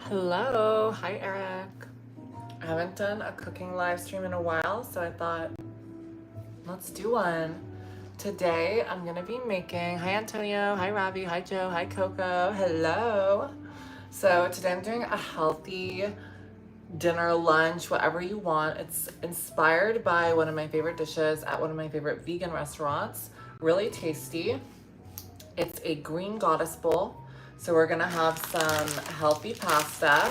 Hello, hi Eric. I haven't done a cooking live stream in a while, so I thought, let's do one. Today I'm gonna be making, hi Antonio, hi Ravi, hi Joe, hi Coco, hello. So today I'm doing a healthy dinner, lunch, whatever you want. It's inspired by one of my favorite dishes at one of my favorite vegan restaurants. Really tasty. It's a green goddess bowl. So we're gonna have some healthy pasta.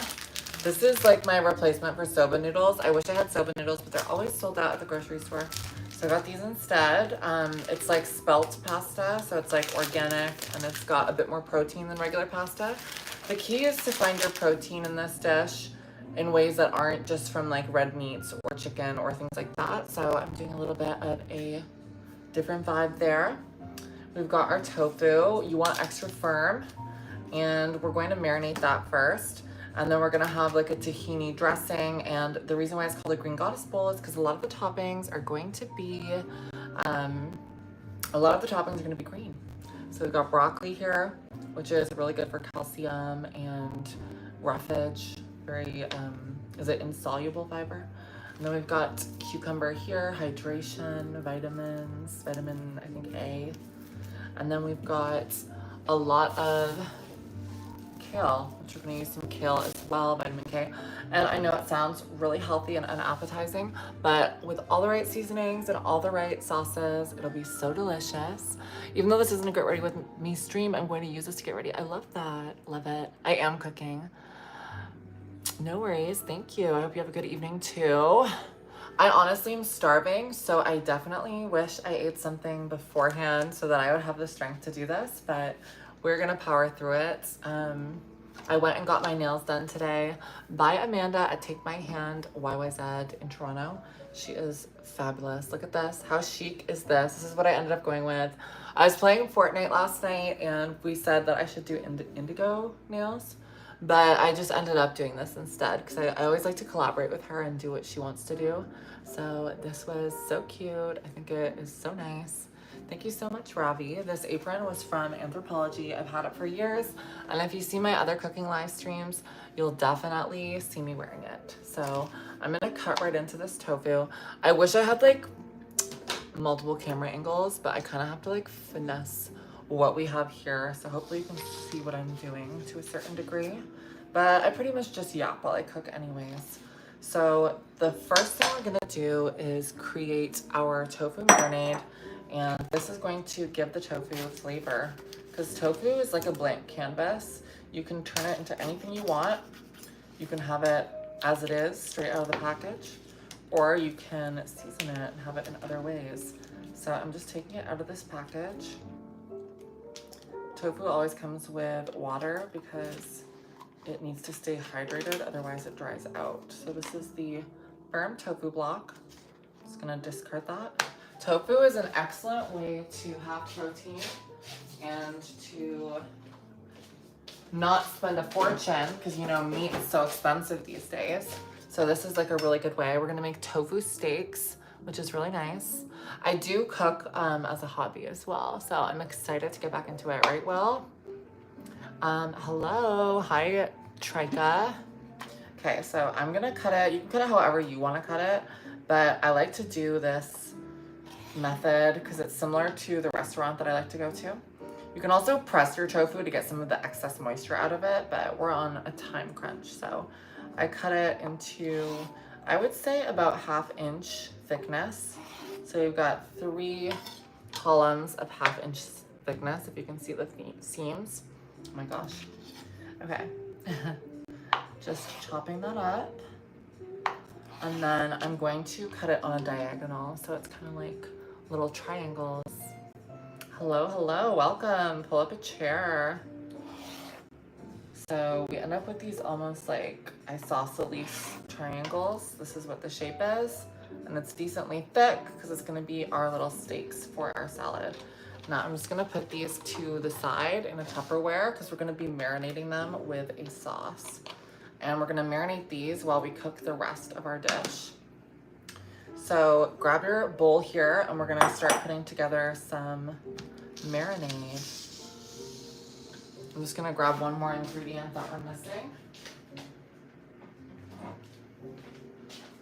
This is like my replacement for soba noodles. I wish I had soba noodles, but they're always sold out at the grocery store. So I got these instead. It's like spelt pasta, so it's like organic and it's got a bit more protein than regular pasta. The key is to find your protein in this dish in ways that aren't just from like red meats or chicken or things like that. So I'm doing a little bit of a different vibe there. We've got our tofu. You want extra firm, and we're going to marinate that first. And then we're gonna have like a tahini dressing. And the reason why it's called a green goddess bowl is because a lot of the toppings are going to be, green. So we've got broccoli here, which is really good for calcium and roughage. Very, is it insoluble fiber? And then we've got cucumber here, hydration, vitamins, vitamin, I think A. And then we've got a lot of kale, which we're gonna use some kale as well, vitamin K. And I know it sounds really healthy and unappetizing, but with all the right seasonings and all the right sauces, it'll be so delicious. Even though this isn't a Get Ready With Me stream, I'm going to use this to get ready. I love that, love it. I am cooking. No worries, thank you. I hope you have a good evening too. I honestly am starving, so I definitely wish I ate something beforehand so that I would have the strength to do this, but we're gonna power through it. I went and got my nails done today by Amanda at Take My Hand YYZ in Toronto. She is fabulous. Look at this. How chic is this? This is what I ended up going with. I was playing Fortnite last night and we said that I should do indigo nails, but I just ended up doing this instead because I always like to collaborate with her and do what she wants to do. So this was so cute. I think it is so nice. Thank you so much, Ravi. This apron was from Anthropology. I've had it for years. And if you see my other cooking live streams, you'll definitely see me wearing it. So I'm gonna cut right into this tofu. I wish I had like multiple camera angles, but I kind of have to like finesse what we have here. So hopefully you can see what I'm doing to a certain degree. But I pretty much just yap while I cook anyways. So the first thing we're gonna do is create our tofu marinade. And this is going to give the tofu flavor because tofu is like a blank canvas. You can turn it into anything you want. You can have it as it is, straight out of the package, or you can season it and have it in other ways. So I'm just taking it out of this package. Tofu always comes with water because it needs to stay hydrated, otherwise it dries out. So this is the firm tofu block. Just gonna discard that. Tofu is an excellent way to have protein and to not spend a fortune because, you know, meat is so expensive these days. So this is like a really good way. We're gonna make tofu steaks, which is really nice. I do cook as a hobby as well, so I'm excited to get back into it, right, Will? Hello, hi, Trika. Okay, so I'm gonna cut it. You can cut it however you wanna cut it, but I like to do this method because it's similar to the restaurant that I like to go to. You can also press your tofu to get some of the excess moisture out of it, but we're on a time crunch. So I cut it into, I would say about 1/2 inch thickness. So you've got 3 columns of 1/2 inch thickness, if you can see the seams. Oh my gosh. Okay. Just chopping that up. And then I'm going to cut it on a diagonal so it's kind of like little triangles. Hello, hello, welcome. Pull up a chair. So we end up with these almost like isosceles triangles. This is what the shape is. And it's decently thick because it's going to be our little steaks for our salad. Now I'm just going to put these to the side in a Tupperware because we're going to be marinating them with a sauce. And we're going to marinate these while we cook the rest of our dish. So grab your bowl here and we're going to start putting together some marinade. I'm just going to grab one more ingredient that we're missing.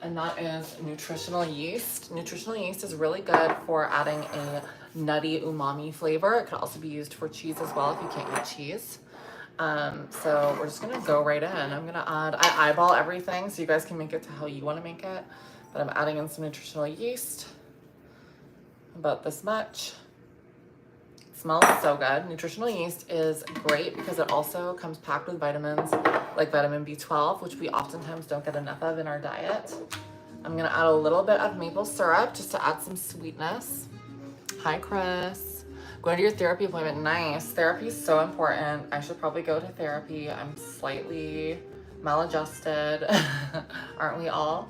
And that is nutritional yeast. Nutritional yeast is really good for adding a nutty umami flavor. It could also be used for cheese as well if you can't eat cheese. So we're just gonna go right in. I'm gonna add, I eyeball everything so you guys can make it to how you wanna make it. But I'm adding in some nutritional yeast, about this much. It smells so good. Nutritional yeast is great because it also comes packed with vitamins like vitamin B12, which we oftentimes don't get enough of in our diet. I'm gonna add a little bit of maple syrup just to add some sweetness. Hi, Chris. Going to your therapy appointment, nice. Therapy is so important. I should probably go to therapy. I'm slightly maladjusted, aren't we all?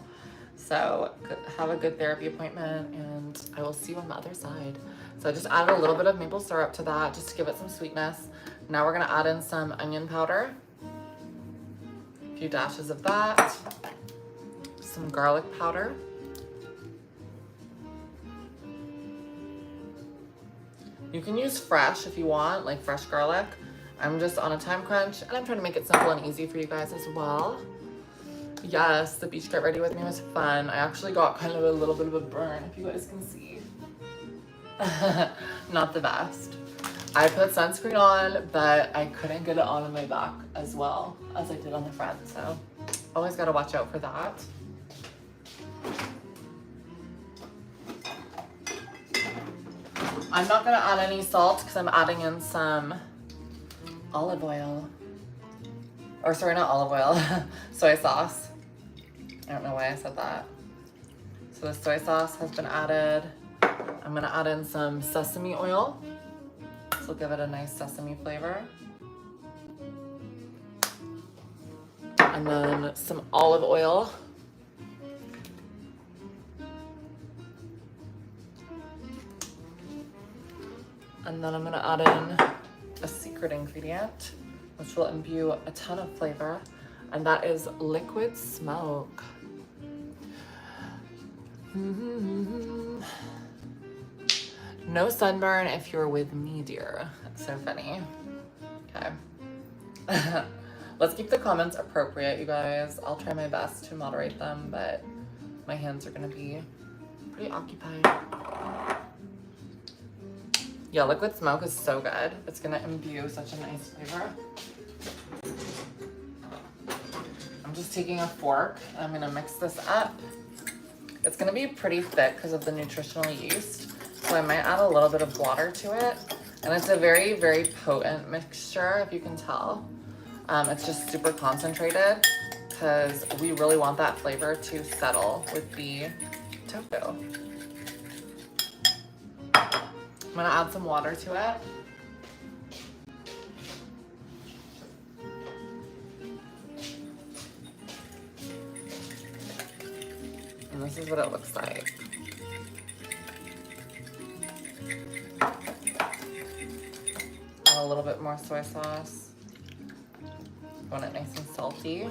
So have a good therapy appointment and I will see you on the other side. So I just added a little bit of maple syrup to that just to give it some sweetness. Now we're gonna add in some onion powder, a few dashes of that, some garlic powder, you can use fresh if you want, like fresh garlic. I'm just on a time crunch and I'm trying to make it simple and easy for you guys as well. Yes, the beach get ready with me was fun. I actually got kind of a little bit of a burn, if you guys can see. Not the best. I put sunscreen on, but I couldn't get it on my back as well as I did on the front. So always gotta watch out for that. I'm not gonna add any salt because I'm adding in some olive oil. Or sorry, not olive oil, soy sauce. I don't know why I said that. So the soy sauce has been added. I'm gonna add in some sesame oil. This will give it a nice sesame flavor. And then some olive oil. And then I'm gonna add in a secret ingredient, which will imbue a ton of flavor, and that is liquid smoke. No sunburn if you're with me, dear. That's so funny. Okay. Let's keep the comments appropriate, you guys. I'll try my best to moderate them, but my hands are gonna be pretty occupied. Yeah, liquid smoke is so good. It's gonna imbue such a nice flavor. I'm just taking a fork and I'm gonna mix this up. It's gonna be pretty thick because of the nutritional yeast. So I might add a little bit of water to it. And it's a very, very potent mixture, if you can tell. It's just super concentrated because we really want that flavor to settle with the tofu. I'm gonna add some water to it. And this is what it looks like. Add a little bit more soy sauce. Want it nice and salty.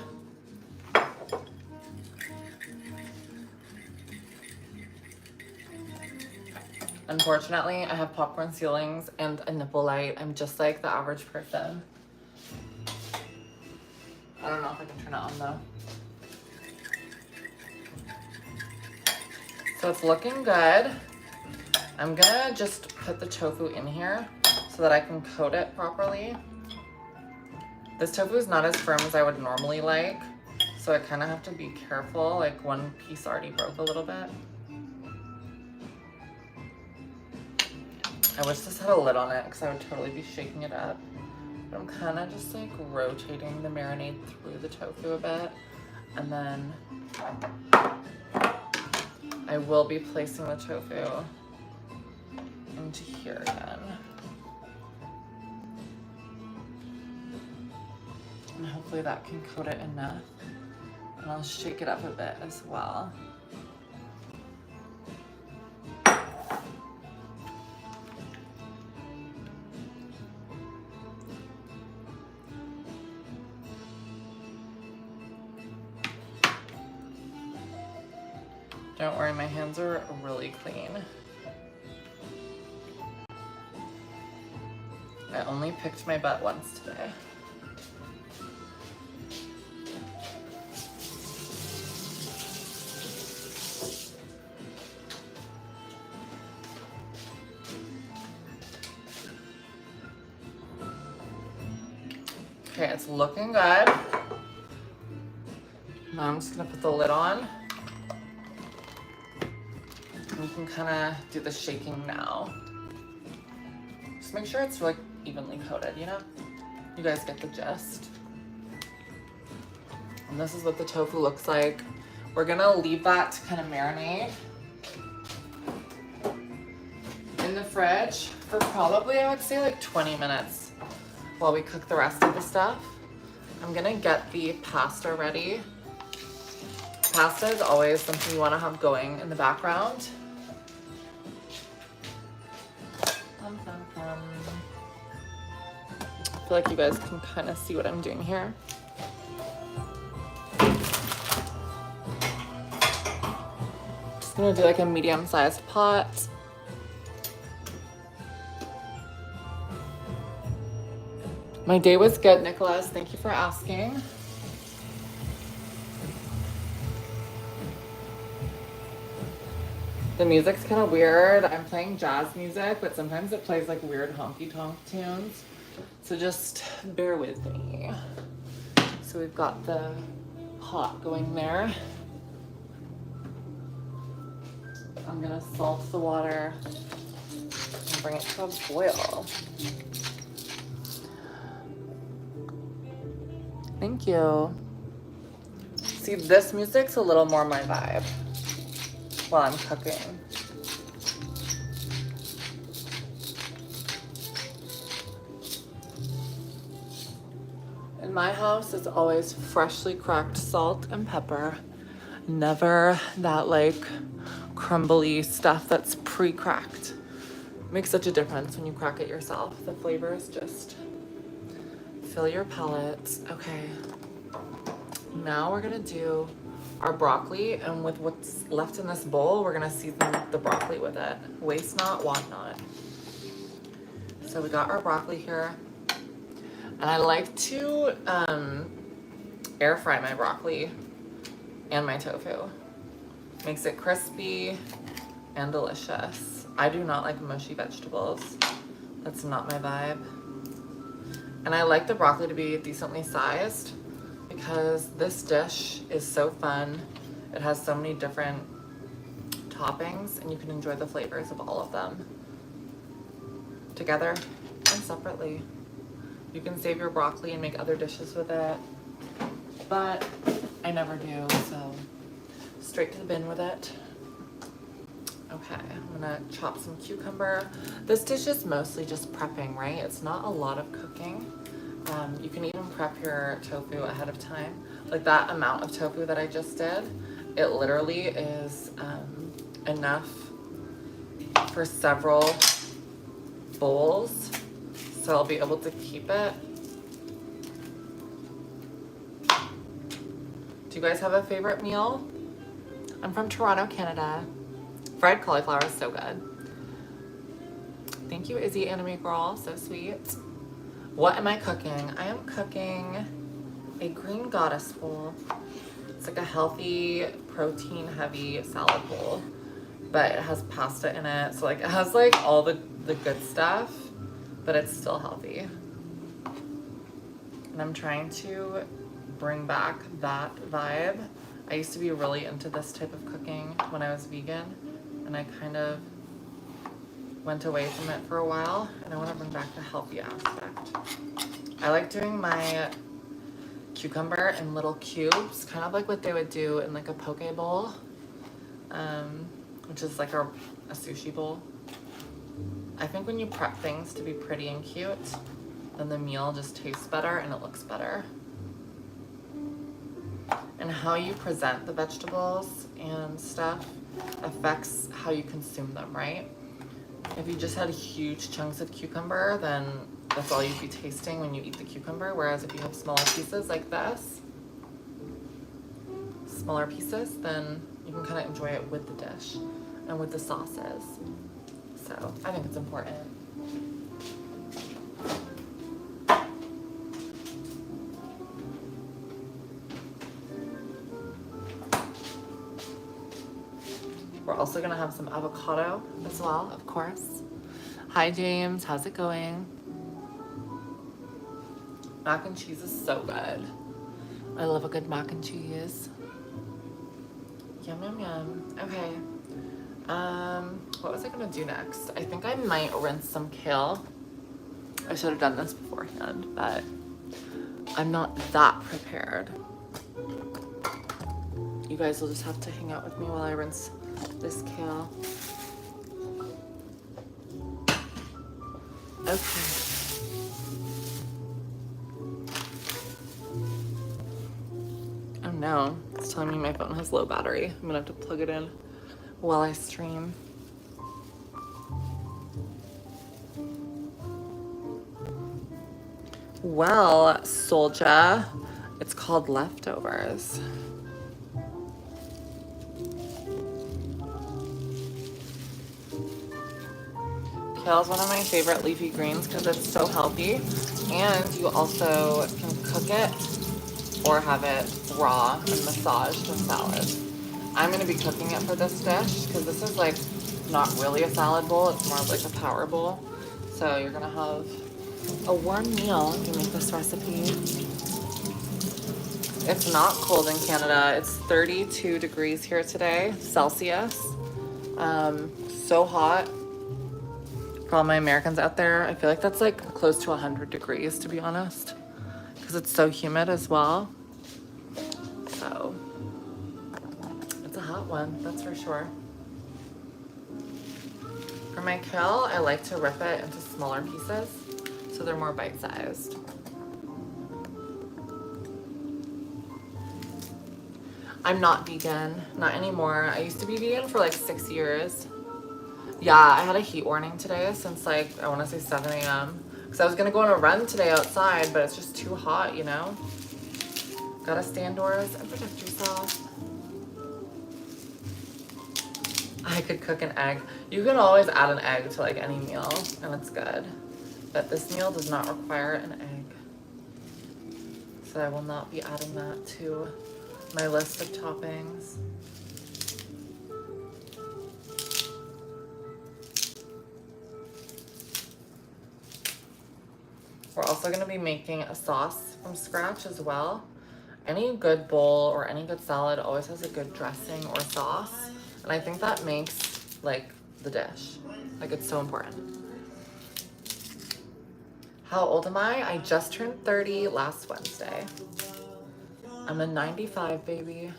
Unfortunately, I have popcorn ceilings and a nipple light. I'm just like the average person. I don't know if I can turn it on though. So it's looking good. I'm gonna just put the tofu in here so that I can coat it properly. This tofu is not as firm as I would normally like, so I kind of have to be careful. Like one piece already broke a little bit. I wish this had a lid on it because I would totally be shaking it up. But I'm kind of just like rotating the marinade through the tofu a bit. And then I will be placing the tofu into here again. And hopefully that can coat it enough. And I'll shake it up a bit as well. Don't worry, my hands are really clean. I only picked my butt once today. Okay, it's looking good. Now I'm just gonna put the lid on. And you can kind of do the shaking now. Just make sure it's like evenly coated, you know? You guys get the gist. And this is what the tofu looks like. We're gonna leave that to kind of marinate in the fridge for probably, I would say, like 20 minutes while we cook the rest of the stuff. I'm gonna get the pasta ready. Pasta is always something you wanna have going in the background. I feel like you guys can kind of see what I'm doing here. Just gonna do like a medium-sized pot. My day was good, Nicholas. Thank you for asking. The music's kind of weird. I'm playing jazz music, but sometimes it plays like weird honky-tonk tunes. So just bear with me. So we've got the pot going there. I'm gonna salt the water and bring it to a boil. Thank you. See, this music's a little more my vibe while I'm cooking. In my house, it's always freshly cracked salt and pepper. Never that like crumbly stuff that's pre-cracked. Makes such a difference when you crack it yourself. The flavors just fill your palate. Okay. Now we're gonna do our broccoli, and with what's left in this bowl, we're gonna season the broccoli with it. Waste not, want not. So we got our broccoli here. And I like to air fry my broccoli and my tofu. Makes it crispy and delicious. I do not like mushy vegetables. That's not my vibe. And I like the broccoli to be decently sized because this dish is so fun. It has so many different toppings and you can enjoy the flavors of all of them together and separately. You can save your broccoli and make other dishes with it, but I never do, so straight to the bin with it. Okay, I'm gonna chop some cucumber. This dish is mostly just prepping, right? It's not a lot of cooking. You can even prep your tofu ahead of time. Like that amount of tofu that I just did, it literally is enough for several bowls. So I'll be able to keep it. Do you guys have a favorite meal? I'm from Toronto, Canada. Fried cauliflower is so good. Thank you, Izzy Anime Girl, so sweet. What am I cooking? I am cooking a green goddess bowl. It's like a healthy, protein-heavy salad bowl, but it has pasta in it. So like it has like all the good stuff, but it's still healthy. And I'm trying to bring back that vibe. I used to be really into this type of cooking when I was vegan, and I kind of went away from it for a while, and I want to bring back the healthy aspect. I like doing my cucumber in little cubes, kind of like what they would do in like a poke bowl. which is like a sushi bowl. I think when you prep things to be pretty and cute, then the meal just tastes better and it looks better. And how you present the vegetables and stuff affects how you consume them, right? If you just had huge chunks of cucumber, then that's all you'd be tasting when you eat the cucumber. Whereas if you have smaller pieces like this, smaller pieces, then you can kind of enjoy it with the dish and with the sauces. So I think it's important. We're also gonna have some avocado as well, of course. Hi James, how's it going? Mac and cheese is so good. I love a good mac and cheese. Yum, yum, yum. Okay. What was I gonna do next? I think I might rinse some kale. I should have done this beforehand, but I'm not that prepared. You guys will just have to hang out with me while I rinse this kale. Okay. Oh no, it's telling me my phone has low battery. I'm gonna have to plug it in while I stream. Well, Solja, it's called leftovers. Kale is one of my favorite leafy greens because it's so healthy, and you also can cook it or have it raw and massaged in salads. I'm going to be cooking it for this dish because this is like not really a salad bowl, it's more of like a power bowl. So you're going to have a warm meal if you make this recipe. It's not cold in Canada. It's 32 degrees here today, Celsius. So hot. For all my Americans out there, I feel like that's like close to 100 degrees, to be honest, because it's so humid as well. So it's a hot one, that's for sure. For my kale, I like to rip it into smaller pieces so they're more bite-sized. I'm not vegan, not anymore. I used to be vegan for like 6 years. Yeah, I had a heat warning today since like, I want to say 7 a.m. because I was going to go on a run today outside, but it's just too hot, you know? Gotta stay indoors and protect yourself. I could cook an egg. You can always add an egg to like any meal and it's good. But this meal does not require an egg. So I will not be adding that to my list of toppings. We're also going to be making a sauce from scratch as well. Any good bowl or any good salad always has a good dressing or sauce. And I think that makes like the dish. Like it's so important. How old am I? I just turned 30 last Wednesday. I'm a 95 baby.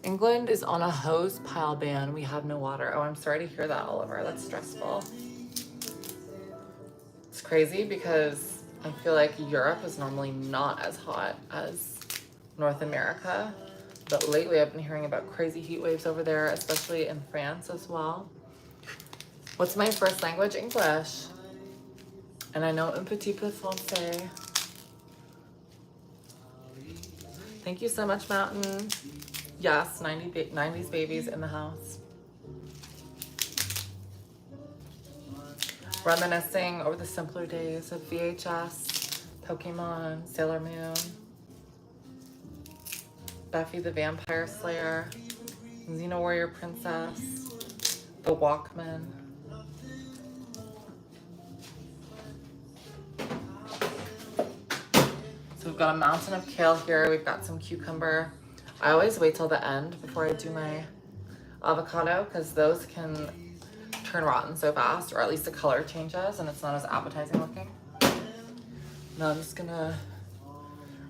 England is on a hose pile ban. We have no water. Oh, I'm sorry to hear that, Oliver. That's stressful. It's crazy because I feel like Europe is normally not as hot as North America, but lately I've been hearing about crazy heat waves over there, especially in France as well. What's my first language? English. And I know un petit peu français. Thank you so much, Mountain. Yes, 90s babies in the house. Reminiscing over the simpler days of VHS, Pokemon, Sailor Moon, Buffy the Vampire Slayer, Xena Warrior Princess, the Walkman. So we've got a mountain of kale here. We've got some cucumber. I always wait till the end before I do my avocado because those can turn rotten so fast, or at least the color changes and it's not as appetizing looking. Now I'm just gonna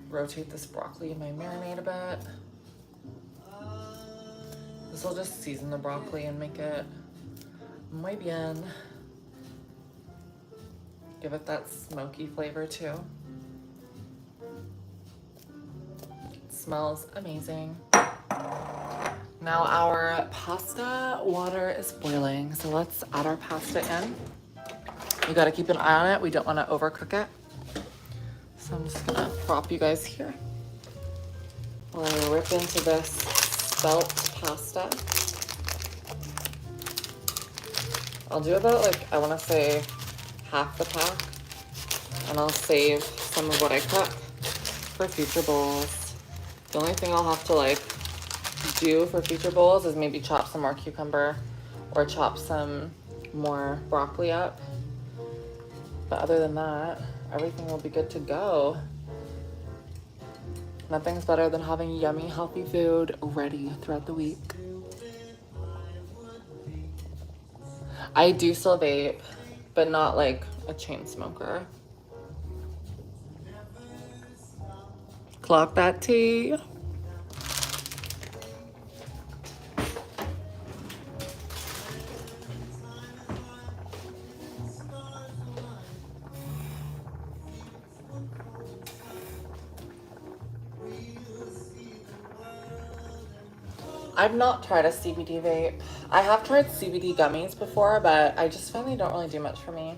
rotate this broccoli in my marinade a bit. This will just season the broccoli and make it muy bien. Give it that smoky flavor too. It smells amazing. Now our pasta water is boiling, so let's add our pasta in. You gotta keep an eye on it. We don't wanna overcook it. So I'm just gonna prop you guys here. We'll rip into this spelt pasta. I'll do about like, I wanna say half the pack, and I'll save some of what I cook for future bowls. The only thing I'll have to like do for future bowls is maybe chop some more cucumber or chop some more broccoli up. But other than that, everything will be good to go. Nothing's better than having yummy, healthy food ready throughout the week. I do still vape, but not like a chain smoker. Clock that tea. I've not tried a CBD vape. I have tried CBD gummies before, but I just find they don't really do much for me.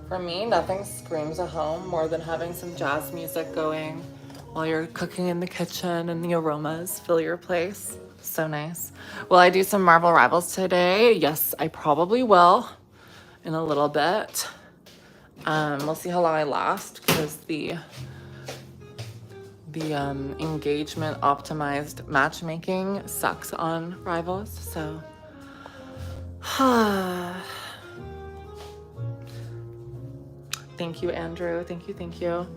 For me, nothing screams a home more than having some jazz music going while you're cooking in the kitchen and the aromas fill your place. So nice. Will I do some Marvel Rivals today? Yes, I probably will in a little bit. We'll see how long I last because the engagement optimized matchmaking sucks on Rivals. So thank you, Andrew. Thank you.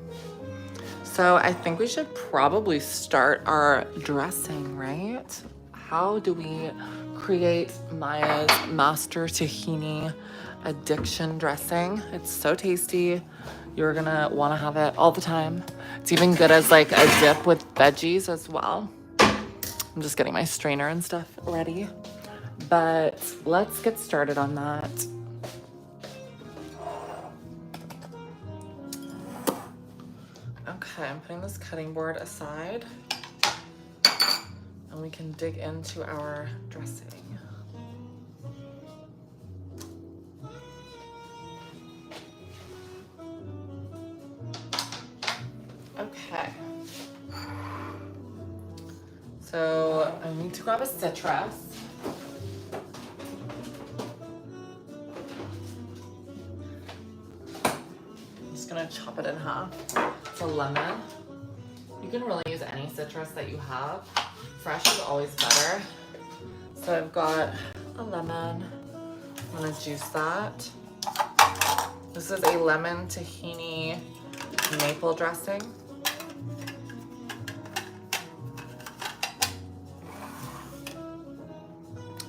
So I think we should probably start our dressing, right? How do we create Maya's master tahini addiction dressing? It's so tasty. You're gonna wanna have it all the time. It's even good as like a dip with veggies as well. I'm just getting my strainer and stuff ready. But let's get started on that. Okay, I'm putting this cutting board aside and we can dig into our dressing. Okay. So I need to grab a citrus. I'm just gonna chop it in half. It's a lemon. You can really use any citrus that you have. Fresh is always better. So I've got a lemon. I'm gonna juice that. This is a lemon tahini maple dressing.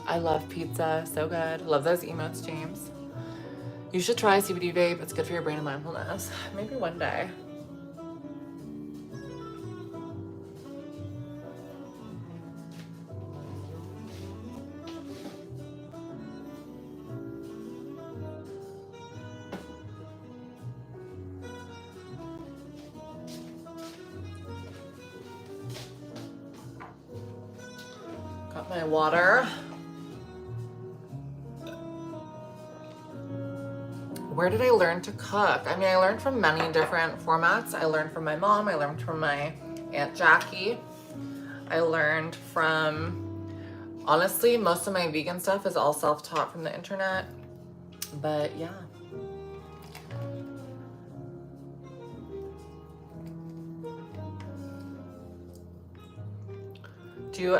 I love pizza, so good. Love those emotes, James. You should try CBD vape. It's good for your brain and mindfulness. Maybe one day. Got my water. Where did I learn to cook? I mean, I learned from many different formats. I learned from my mom. I learned from my Aunt Jackie. I learned from, honestly, most of my vegan stuff is all self-taught from the internet. But yeah.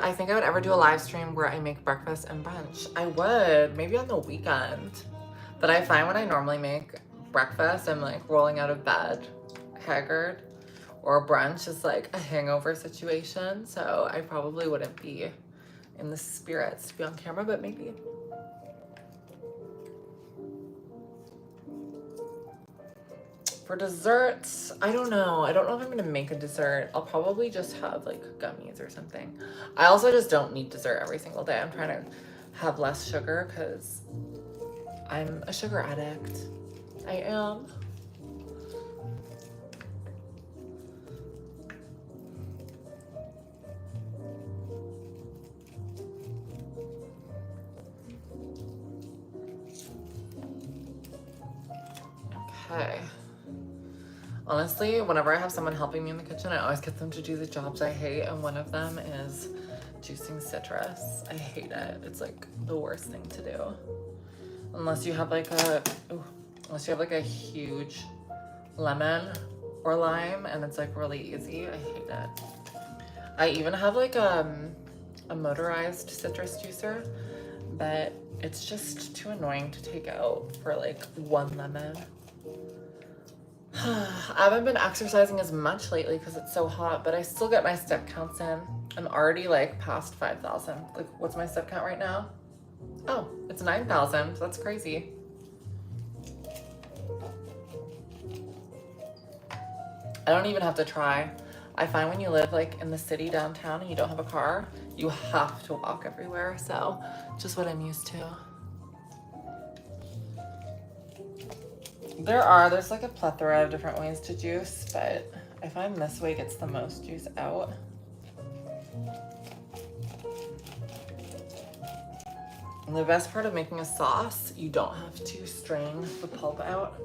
I think I would ever do a live stream where I make breakfast and brunch? I would, maybe on the weekend. But I find when I normally make breakfast, I'm like rolling out of bed, haggard. or brunch is like a hangover situation, so I probably wouldn't be in the spirits to be on camera, but maybe. For desserts, I don't know. I don't know if I'm gonna make a dessert. I'll probably just have like gummies or something. I also just don't need dessert every single day. I'm trying to have less sugar because I'm a sugar addict. I am. Okay. Honestly, whenever I have someone helping me in the kitchen, I always get them to do the jobs I hate, and one of them is juicing citrus. I hate it. It's like the worst thing to do. Unless you have like a huge lemon or lime and it's like really easy. I hate it. I even have like a motorized citrus juicer, but it's just too annoying to take out for like one lemon. I haven't been exercising as much lately because it's so hot, but I still get my step counts in. I'm already like past 5,000. Like, what's my step count right now? Oh, it's 9,000. That's crazy. I don't even have to try. I find when you live like in the city downtown and you don't have a car, you have to walk everywhere. So just what I'm used to. There's like a plethora of different ways to juice, but I find this way gets the most juice out. And the best part of making a sauce, you don't have to strain the pulp out.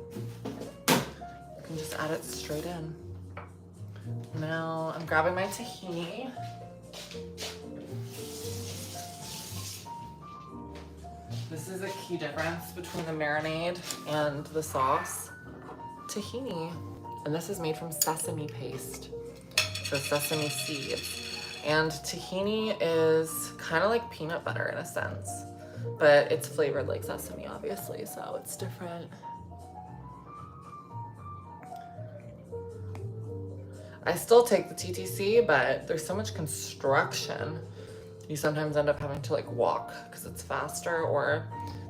You can just add it straight in. Now I'm grabbing my tahini. This is a key difference between the marinade and the sauce. Tahini, and this is made from sesame paste, so sesame seeds. And tahini is kind of like peanut butter in a sense, but it's flavored like sesame, obviously, so it's different. I still take the TTC, but there's so much construction. You sometimes end up having to like walk because it's faster or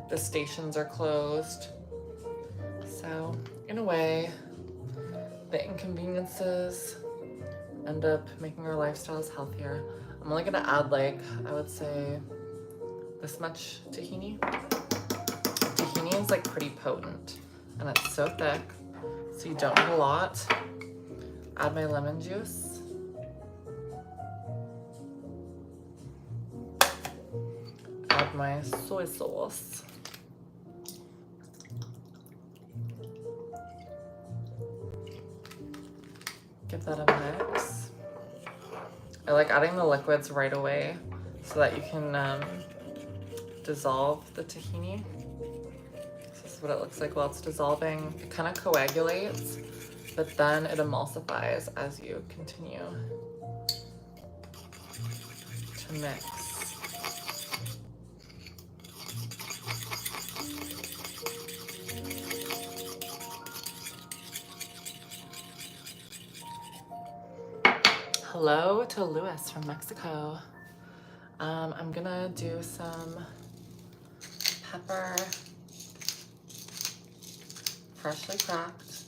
the stations are closed. So in a way, the inconveniences end up making our lifestyles healthier. I'm only gonna add like, I would say this much tahini. Tahini is like pretty potent and it's so thick, so you don't need a lot. Add my lemon juice. Add my soy sauce. Give that a mix. I like adding the liquids right away so that you can dissolve the tahini. This is what it looks like while it's dissolving. It kind of coagulates, but then it emulsifies as you continue to mix. Hello to Luis from Mexico. I'm gonna do some pepper, freshly cracked.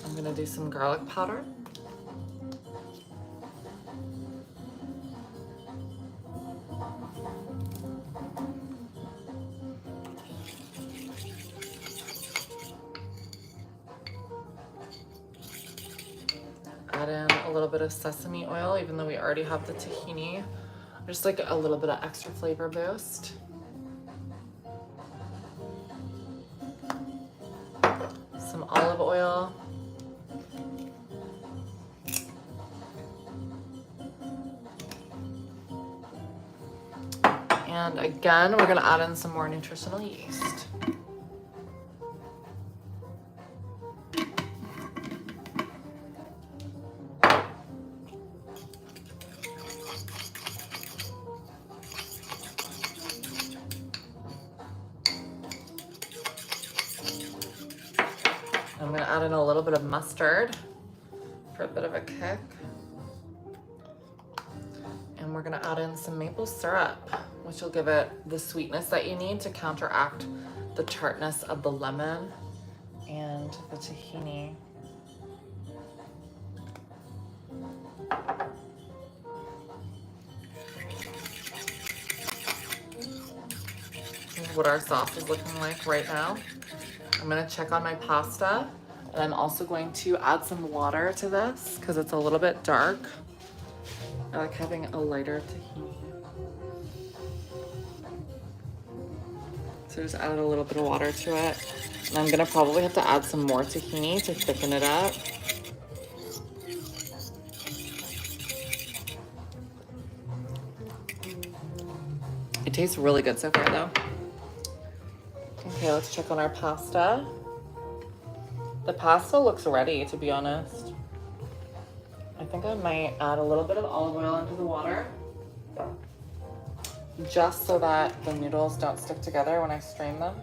I'm gonna do some garlic powder. Add in a little bit of sesame oil, even though we already have the tahini. Just like a little bit of extra flavor boost. Some olive oil. And again, we're gonna add in some more nutritional yeast. add in a little bit of mustard for a bit of a kick. And we're gonna add in some maple syrup, which will give it the sweetness that you need to counteract the tartness of the lemon and the tahini. This is what our sauce is looking like right now. I'm gonna check on my pasta, and I'm also going to add some water to this because it's a little bit dark. I like having a lighter tahini. So just added a little bit of water to it. And I'm gonna probably have to add some more tahini to thicken it up. It tastes really good so far though. Okay, let's check on our pasta. The pasta looks ready, to be honest. I think I might add a little bit of olive oil into the water, just so that the noodles don't stick together when I strain them.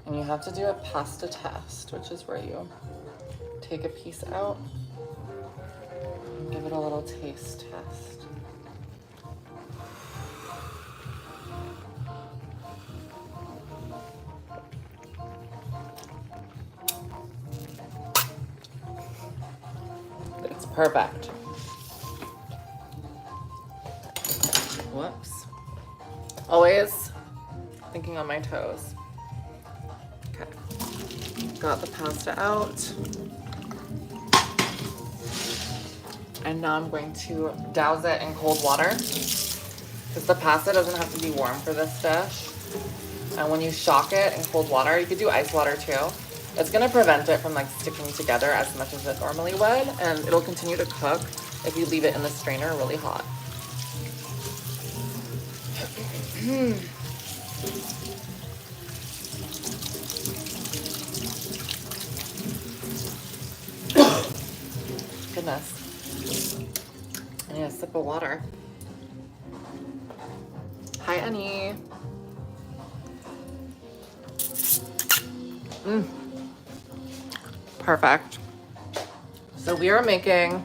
And you have to do a pasta test, which is where you take a piece out and give it a little taste test. It's perfect. Whoops. Always thinking on my toes. Okay. Got the pasta out. And now I'm going to douse it in cold water because the pasta doesn't have to be warm for this dish. And when you shock it in cold water, you could do ice water too. It's gonna prevent it from like sticking together as much as it normally would, and it'll continue to cook if you leave it in the strainer really hot. Goodness. I need a sip of water. Hi, Annie. Perfect. So we are making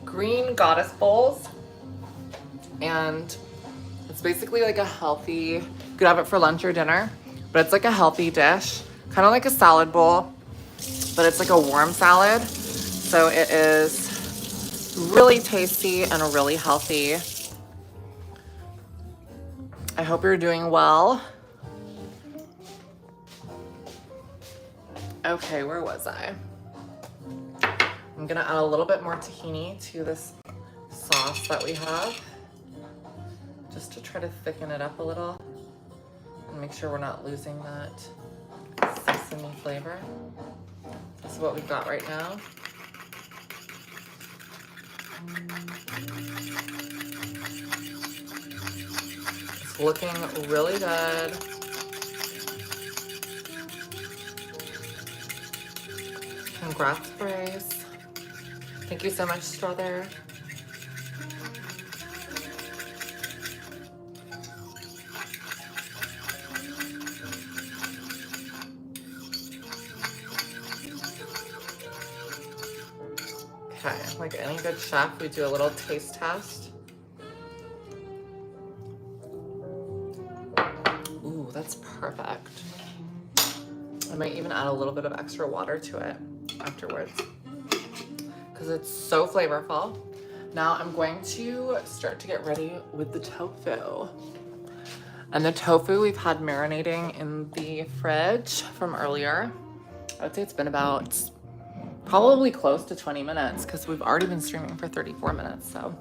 green goddess bowls, and it's basically like a healthy, you could have it for lunch or dinner, but it's like a healthy dish, kind of like a salad bowl, but it's like a warm salad. So it is really tasty and really healthy. I hope you're doing well. Okay, where was I? I'm gonna add a little bit more tahini to this sauce that we have, just to try to thicken it up a little and make sure we're not losing that sesame flavor. This is what we've got right now. It's looking really good. Congrats, Bryce. Thank you so much, Strother. Okay, like any good chef, we do a little taste test. Ooh, that's perfect. I might even add a little bit of extra water to it afterwards because it's so flavorful. Now I'm going to start to get ready with the tofu. And the tofu we've had marinating in the fridge from earlier. I would say it's been about probably close to 20 minutes because we've already been streaming for 34 minutes. So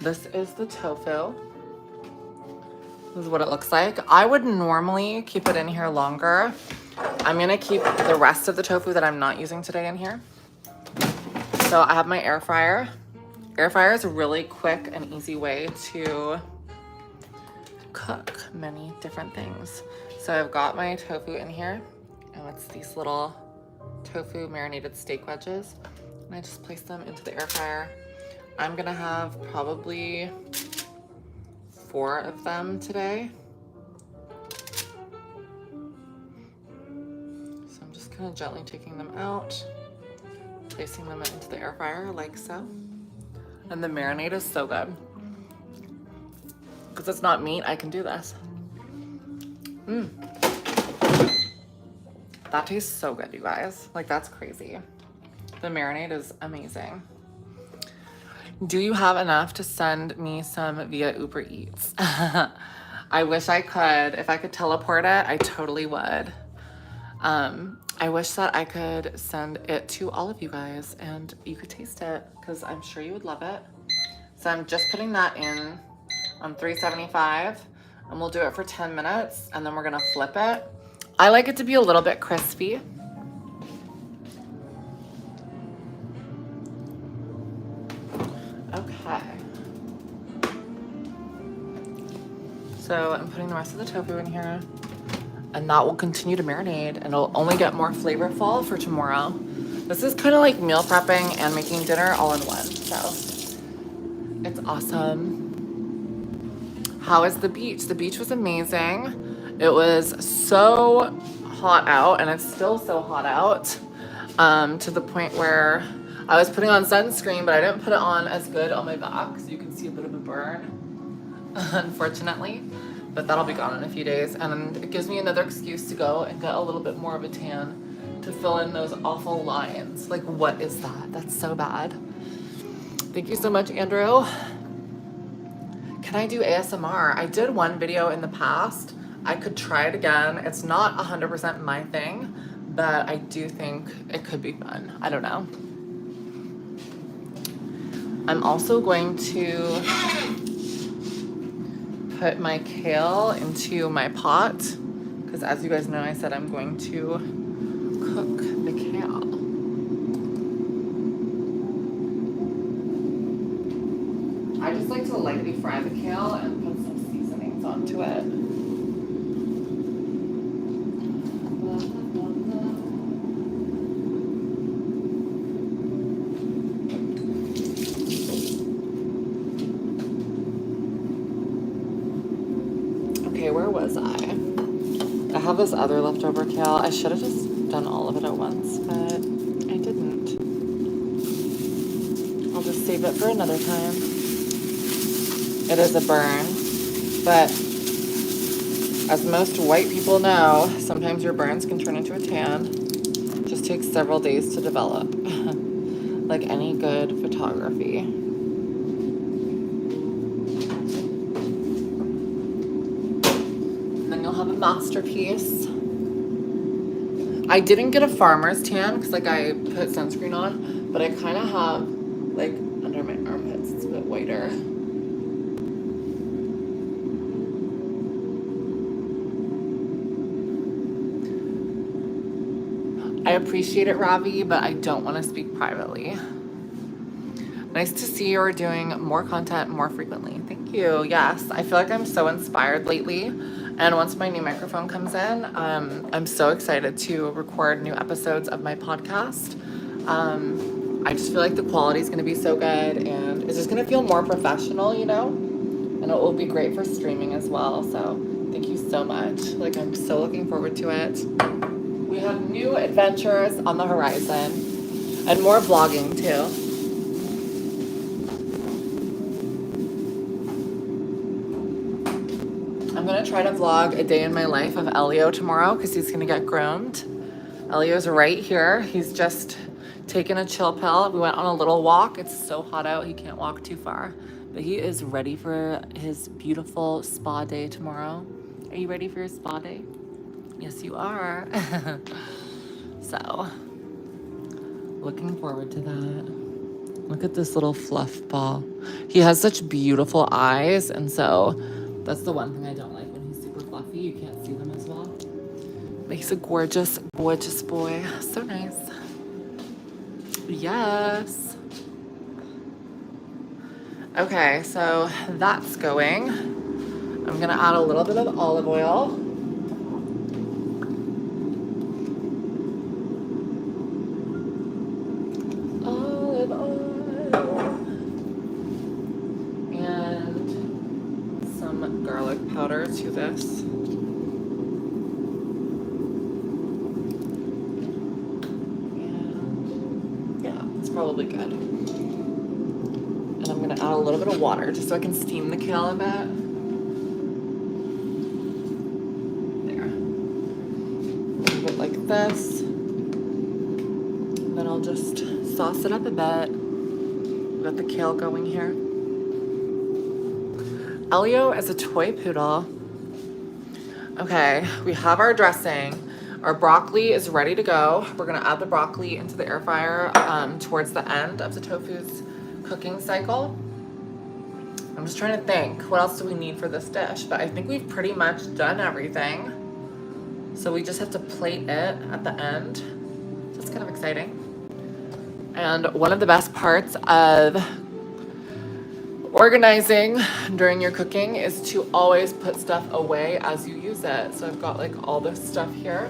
this is the tofu. This is what it looks like. I would normally keep it in here longer. I'm gonna keep the rest of the tofu that I'm not using today in here. So I have my air fryer. Air fryer is a really quick and easy way to cook many different things. So I've got my tofu in here, and it's these little tofu marinated steak wedges. And I just place them into the air fryer. I'm gonna have probably 4 of them today. So I'm just kind of gently taking them out, placing them into the air fryer like so. And the marinade is so good. Because it's not meat, I can do this. That tastes so good, you guys. Like, that's crazy. The marinade is amazing. Do you have enough to send me some via Uber Eats? I wish I could. If I could teleport it, I totally would. I wish that I could send it to all of you guys and you could taste it because I'm sure you would love it. So I'm just putting that in on 375 and we'll do it for 10 minutes and then we're gonna flip it. I like it to be a little bit crispy. Okay. So I'm putting the rest of the tofu in here and that will continue to marinate and it'll only get more flavorful for tomorrow. This is kind of like meal prepping and making dinner all in one, so it's awesome. How is the beach? The beach was amazing. It was so hot out and it's still so hot out to the point where I was putting on sunscreen, but I didn't put it on as good on my back, so you can see a bit of a burn, unfortunately. But that'll be gone in a few days, and it gives me another excuse to go and get a little bit more of a tan to fill in those awful lines. Like, what is that? That's so bad. Thank you so much, Andrew. Can I do ASMR? I did one video in the past. I could try it again. It's not 100% my thing, but I do think it could be fun. I don't know. I'm also going to put my kale into my pot because as you guys know, I said I'm going to cook the kale. I just like to lightly fry the kale and put some seasonings onto it. Okay, where was I? I have this other leftover kale. I should have just done all of it at once, but I didn't. I'll just save it for another time. It is a burn, but as most white people know, sometimes your burns can turn into a tan. It just takes several days to develop, like any good photography. And then you'll have a masterpiece. I didn't get a farmer's tan because like I put sunscreen on, but I kind of have like under my armpits, it's a bit whiter. I appreciate it, Ravi, but I don't want to speak privately. Nice to see you're doing more content more frequently. Thank you. Yes, I feel like I'm so inspired lately. And once my new microphone comes in, I'm so excited to record new episodes of my podcast. I just feel like the quality is going to be so good and it's just going to feel more professional, you know? And it will be great for streaming as well. So thank you so much. Like, I'm so looking forward to it. We have new adventures on the horizon and more vlogging too. I'm gonna try to vlog a day in my life of Elio tomorrow because he's gonna get groomed. Elio's right here. He's just taken a chill pill. We went on a little walk. It's so hot out, he can't walk too far. But he is ready for his beautiful spa day tomorrow. Are you ready for your spa day? Yes, you are. So, looking forward to that. Look at this little fluff ball. He has such beautiful eyes, and so that's the one thing I don't like when he's super fluffy. You can't see them as well. But he's a gorgeous, gorgeous boy. So nice. Yes. Okay, so that's going. I'm gonna add a little bit of olive oil. Olive oil. And some to this. And yeah, it's probably good. And I'm gonna add a little bit of water just so I can steam the kale a bit. There. Leave it like this. And then I'll just sauce it up a bit. Got the kale going here. Elio is a toy poodle. Okay, we have our dressing. Our broccoli is ready to go. We're gonna add the broccoli into the air fryer towards the end of the tofu's cooking cycle. I'm just trying to think, what else do we need for this dish? But I think we've pretty much done everything. So we just have to plate it at the end. So it's kind of exciting. And one of the best parts of organizing during your cooking is to always put stuff away as you use it. So I've got like all this stuff here.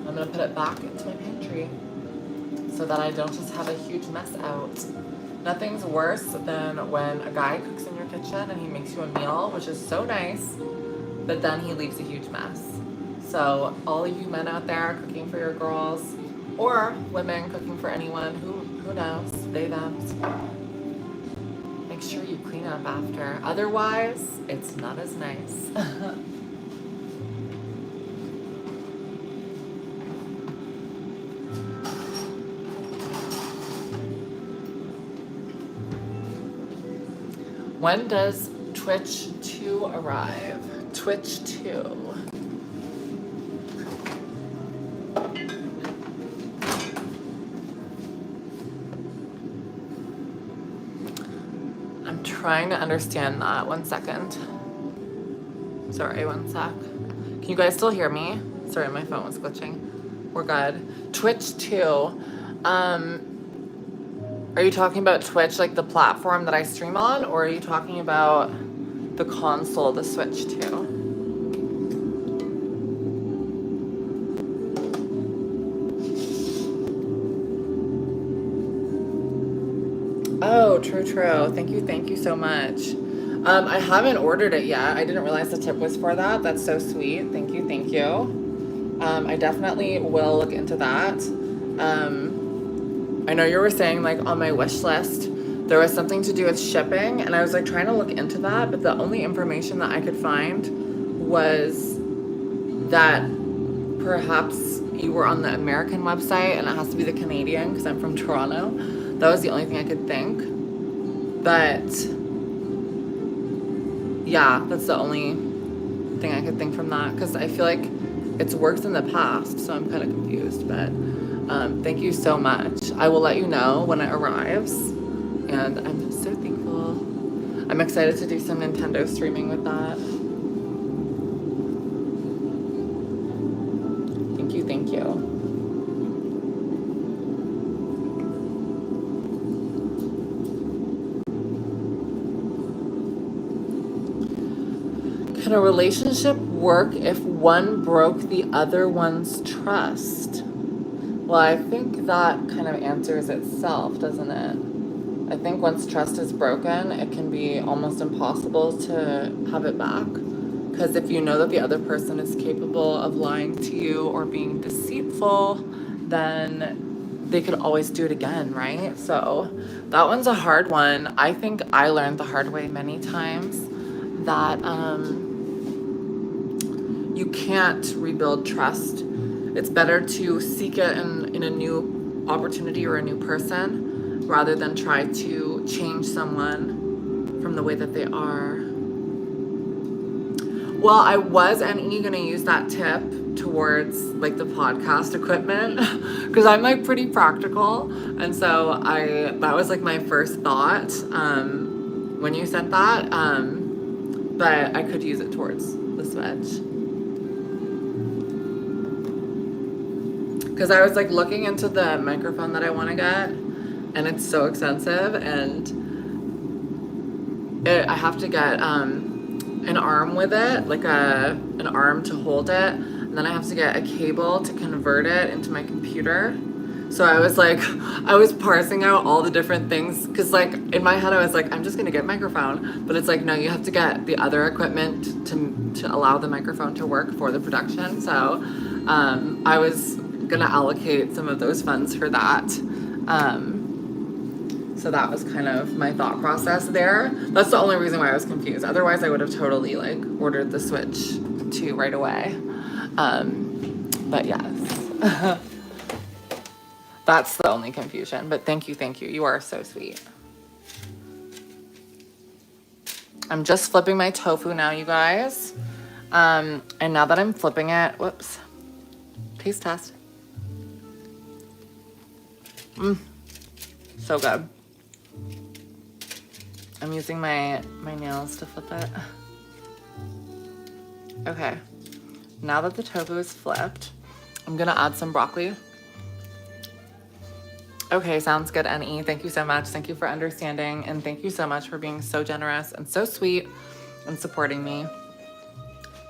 I'm gonna put it back into my pantry so that I don't just have a huge mess out. Nothing's worse than when a guy cooks in your kitchen and he makes you a meal, which is so nice, but then he leaves a huge mess. So all of you men out there cooking for your girls, or women cooking for anyone, who knows, they, them. Make sure you clean up after. Otherwise, it's not as nice. When does Twitch 2 arrive? Twitch 2. I'm trying to understand that. 1 second. Sorry, 1 sec. Can you guys still hear me? Sorry, my phone was glitching. We're good. Twitch 2. Are you talking about Twitch, like the platform that I stream on, or are you talking about the console, the Switch 2? Oh, true. Thank you so much. I haven't ordered it yet. I didn't realize the tip was for that. That's so sweet. Thank you. I definitely will look into that. I know you were saying like on my wish list, there was something to do with shipping, and I was like trying to look into that, but the only information that I could find was that perhaps you were on the American website and it has to be the Canadian because I'm from Toronto. That was the only thing I could think. But yeah, that's the only thing I could think from that, because I feel like it's worked in the past, so I'm kind of confused. But thank you so much. I will let you know when it arrives, and I'm so thankful. I'm excited to do some Nintendo streaming with that. Thank you. Can a relationship work if one broke the other one's trust? Well, I think that kind of answers itself, doesn't it? I think once trust is broken, it can be almost impossible to have it back. Because if you know that the other person is capable of lying to you or being deceitful, then they could always do it again, right? So that one's a hard one. I think I learned the hard way many times that you can't rebuild trust. It's better to seek it in a new opportunity or a new person rather than try to change someone from the way that they are. Well, I was gonna use that tip towards like the podcast equipment because I'm like pretty practical, and so that was like my first thought when you sent that, but I could use it towards the Switch. Because I was like looking into the microphone that I want to get, and it's so expensive, and I have to get an arm with it, like an arm to hold it, and then I have to get a cable to convert it into my computer. So I was like, I was parsing out all the different things because like in my head I was like, I'm just gonna get a microphone, but it's like, no, you have to get the other equipment to allow the microphone to work for the production. So I was gonna allocate some of those funds for that. So that was kind of my thought process there. That's the only reason why I was confused. Otherwise I would have totally like ordered the Switch 2 right away. But yes. That's the only confusion, but thank you, thank you. You are so sweet. I'm just flipping my tofu now, you guys. And now that I'm flipping it, whoops, taste test. So good. I'm using my nails to flip it. Okay, now that the tofu is flipped, I'm gonna add some broccoli. Okay, sounds good, N.E. Thank you so much. Thank you for understanding, and thank you so much for being so generous and so sweet and supporting me.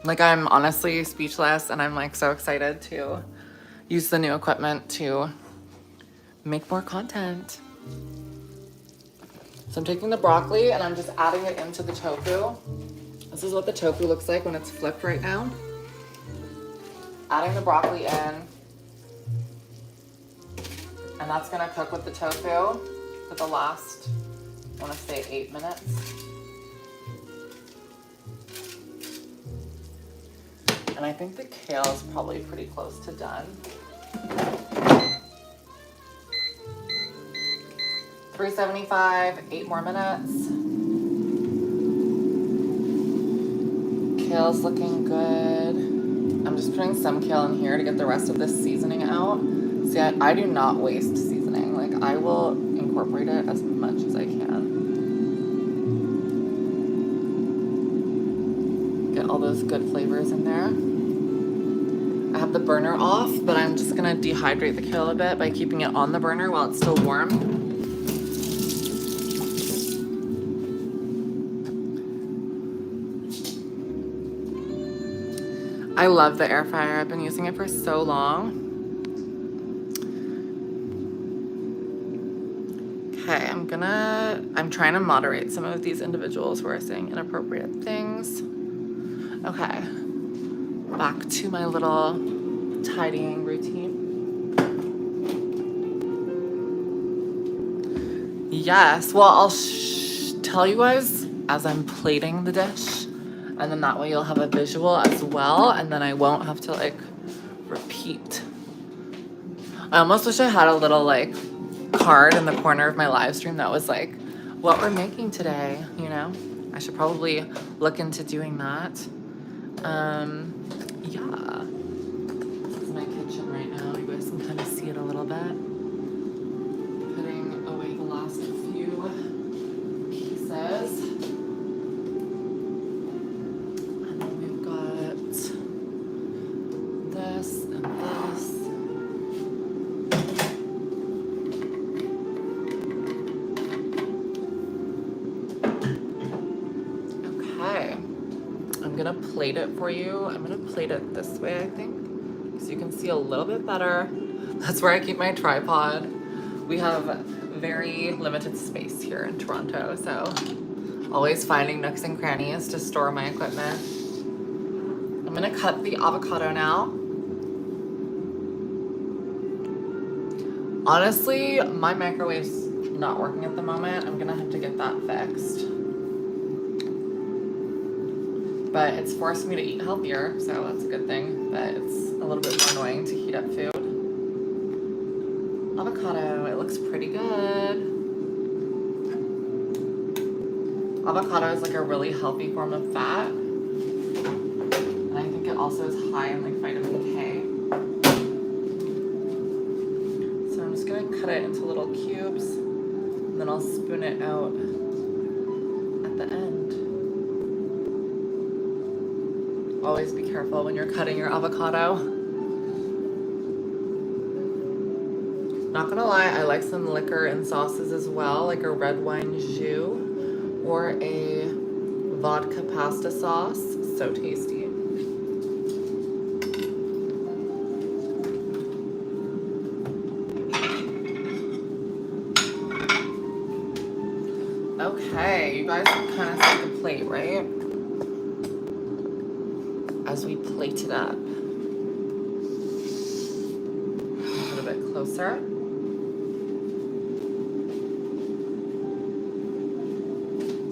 Like, I'm honestly speechless, and I'm like so excited to use the new equipment to make more content. So I'm taking the broccoli and I'm just adding it into the tofu. This is what the tofu looks like when it's flipped right now. Adding the broccoli in. And that's gonna cook with the tofu for the last, I wanna say 8 minutes. And I think the kale is probably pretty close to done. 375, 8 more minutes. Kale's looking good. I'm just putting some kale in here to get the rest of this seasoning out. See, I do not waste seasoning. Like, I will incorporate it as much as I can. Get all those good flavors in there. I have the burner off, but I'm just gonna dehydrate the kale a bit by keeping it on the burner while it's still warm. I love the air fryer. I've been using it for so long. Okay, I'm trying to moderate some of these individuals who are saying inappropriate things. Okay, back to my little tidying routine. Yes, well, I'll tell you guys as I'm plating the dish, and then that way you'll have a visual as well, and then I won't have to like repeat. I almost wish I had a little like card in the corner of my live stream that was like what we're making today, you know. I should probably look into doing that. Yeah, this is my kitchen right now. You guys can kind of see it a little bit. Putting away the last few pieces, and then we've got this and this. I'm gonna plate it for you. I'm gonna plate it this way, I think, so you can see a little bit better. That's where I keep my tripod. We have very limited space here in Toronto, so always finding nooks and crannies to store my equipment. I'm gonna cut the avocado now. Honestly, my microwave's not working at the moment. I'm gonna have to get that fixed. But it's forced me to eat healthier, so that's a good thing. But it's a little bit more annoying to heat up food. Avocado, it looks pretty good. Avocado is like a really healthy form of fat. And I think it also is high in like vitamin K. So I'm just gonna cut it into little cubes, and then I'll spoon it out at the end. Always be careful when you're cutting your avocado. Not gonna lie, I like some liquor and sauces as well, like a red wine jus or a vodka pasta sauce. So tasty. Okay, you guys can kind of see the plate, right? As we plate it up. A little bit closer.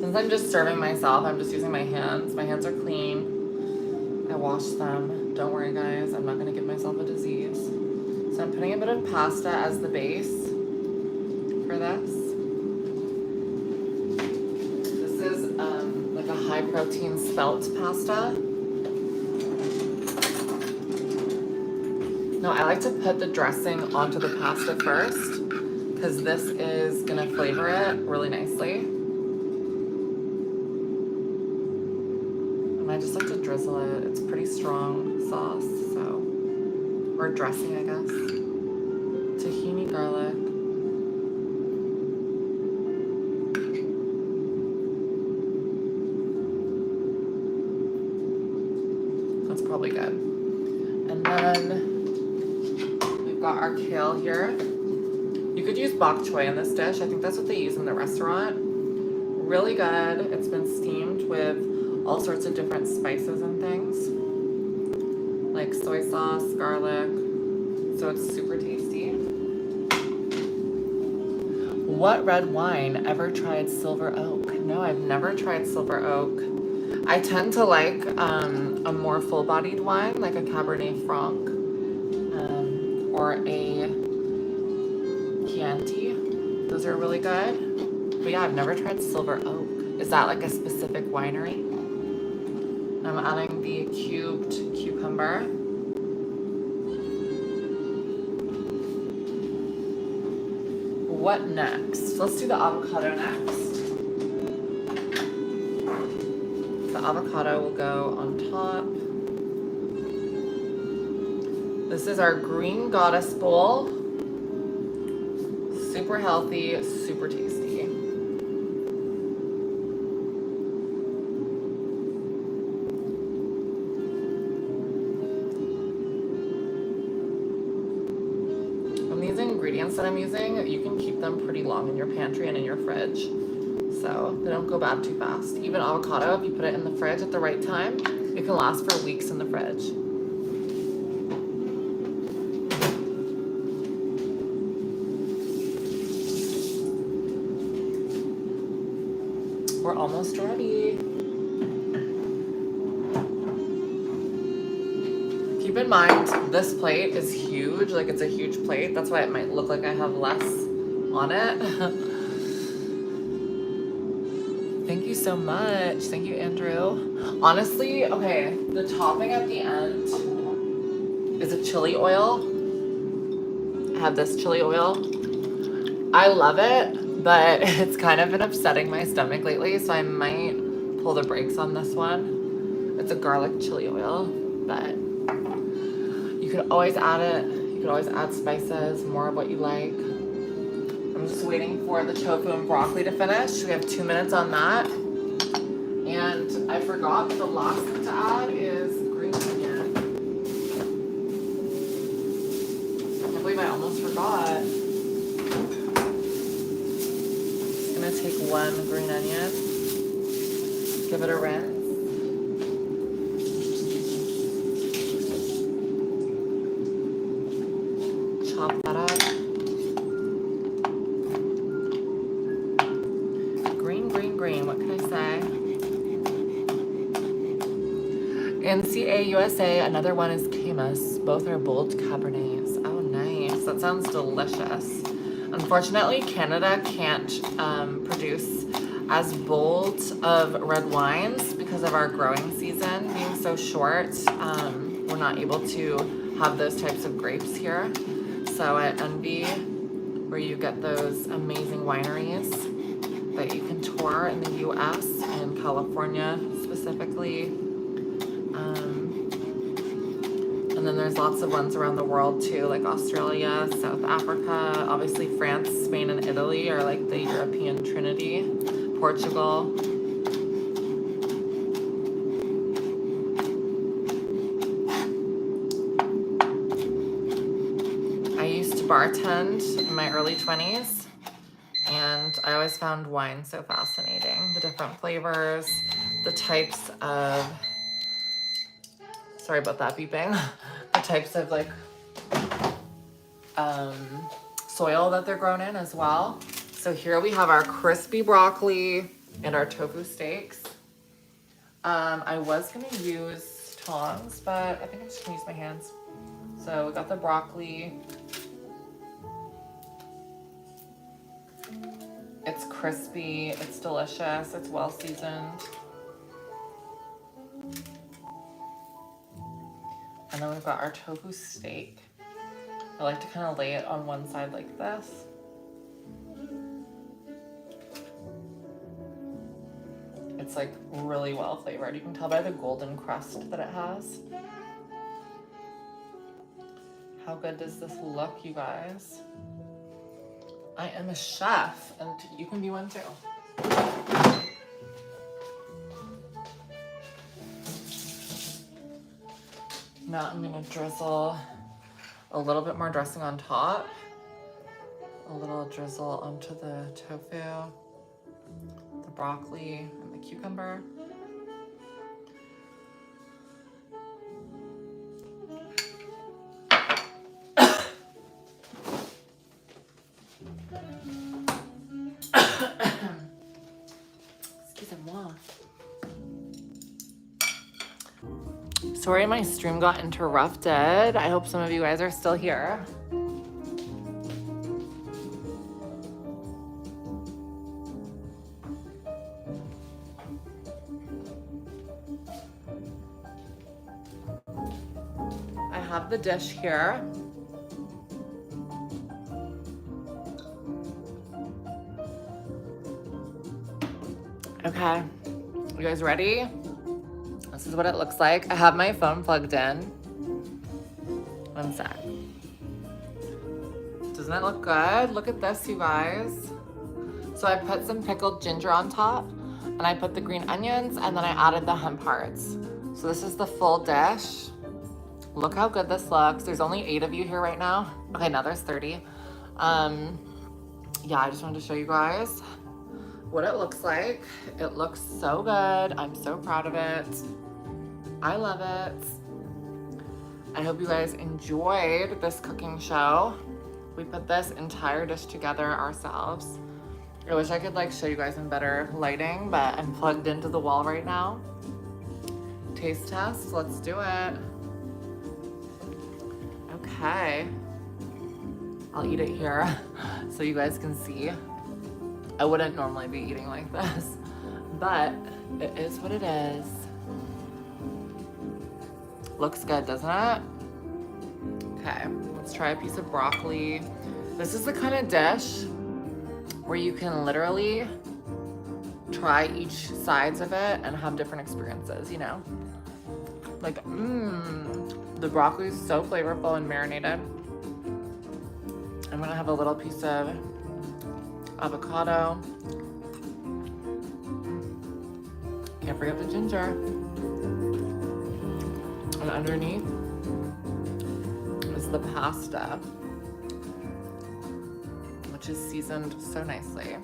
Since I'm just serving myself, I'm just using my hands. My hands are clean. I washed them. Don't worry, guys. I'm not going to give myself a disease. So I'm putting a bit of pasta as the base for this. This is like a high protein spelt pasta. No, I like to put the dressing onto the pasta first because this is going to flavor it really nicely. And I just like to drizzle it. It's pretty strong sauce, so, or dressing, I guess. Tahini garlic. That's probably good. And then we've got our kale here. You could use bok choy in this dish. I think that's what they use in the restaurant. Really good. It's been steamed with all sorts of different spices and things, like soy sauce, garlic, so it's super tasty. What red wine ever tried Silver Oak? No, I've never tried Silver Oak. I tend to like a more full-bodied wine, like a Cabernet Franc or a Chianti. Those are really good. But yeah, I've never tried Silver Oak. Is that like a specific winery? I'm adding the cubed cucumber. What next? Let's do the avocado next. The avocado will go on top. This is our green goddess bowl. Super healthy, super tasty. Ingredients that I'm using, you can keep them pretty long in your pantry and in your fridge, so they don't go bad too fast. Even avocado, if you put it in the fridge at the right time, it can last for weeks in the fridge. We're almost ready. Keep in mind, this plate is huge, like it's a huge plate. That's why it might look like I have less on it. Thank you so much. Thank you, Andrew. Honestly, okay, the topping at the end is a chili oil. I have this chili oil. I love it, but it's kind of been upsetting my stomach lately, so I might pull the brakes on this one. It's a garlic chili oil, but you could always add it. You could always add spices, more of what you like. I'm just waiting for the tofu and broccoli to finish. We have 2 minutes on that. And I forgot, but the last thing to add is green onion. I can't believe I almost forgot. Just gonna take 1 green onion, give it a rinse. Chop that up. Green, green, green. What can I say? NCA USA. Another one is Camus. Both are bold Cabernets. Oh, nice. That sounds delicious. Unfortunately, Canada can't produce as bold of red wines because of our growing season being so short. We're not able to have those types of grapes here. So I envy where you get those amazing wineries that you can tour in the US and California specifically. And then there's lots of ones around the world too, like Australia, South Africa, obviously France, Spain, and Italy are like the European Trinity, Portugal. I used to bartend in my early 20s, and I I always found wine so fascinating. The different flavors, the types of, sorry about that beeping, the types of like soil that they're grown in as well. So here we have our crispy broccoli and our tofu steaks. I was gonna use tongs, but I think I'm just gonna use my hands. So we got the broccoli. It's crispy, it's delicious, it's well seasoned. And then we've got our tofu steak. I like to kind of lay it on one side like this. It's like really well flavored. You can tell by the golden crust that it has. How good does this look, you guys? I am a chef, and you can be one too. Now I'm gonna drizzle a little bit more dressing on top. A little drizzle onto the tofu, the broccoli, and the cucumber. Excusez-moi. Sorry my stream got interrupted. I hope some of you guys are still here. I have the dish here. Okay, you guys ready? This is what it looks like. I have my phone plugged in. One sec. Doesn't it look good? Look at this, you guys. So I put some pickled ginger on top, and I put the green onions, and then I added the hemp hearts. So this is the full dish. Look how good this looks. There's only 8 of you here right now. Okay, now there's 30. Yeah, I just wanted to show you guys what it looks like. It looks so good. I'm so proud of it. I love it. I hope you guys enjoyed this cooking show. We put this entire dish together ourselves. I wish I could like show you guys in better lighting, but I'm plugged into the wall right now. Taste test, let's do it. Okay. I'll eat it here so you guys can see. I wouldn't normally be eating like this, but it is what it is. Looks good, doesn't it? Okay, let's try a piece of broccoli. This is the kind of dish where you can literally try each sides of it and have different experiences, you know? Like, the broccoli is so flavorful and marinated. I'm gonna have a little piece of avocado. Can't forget the ginger. And underneath is the pasta, which is seasoned so nicely.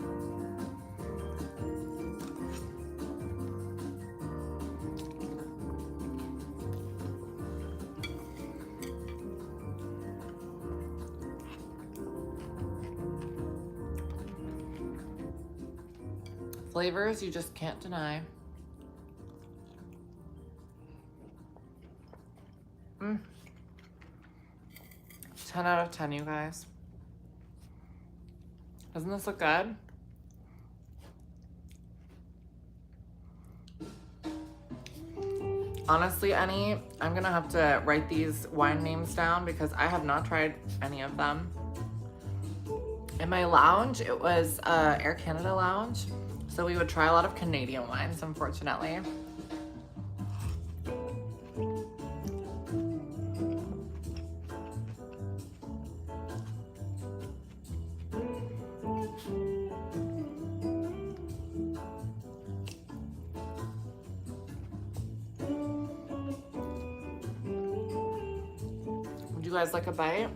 Flavors you just can't deny. 10 out of 10, you guys. Doesn't this look good? Honestly, Annie, I'm gonna have to write these wine names down because I have not tried any of them. In my lounge, it was Air Canada lounge, so we would try a lot of Canadian wines, unfortunately. Would you guys like a bite?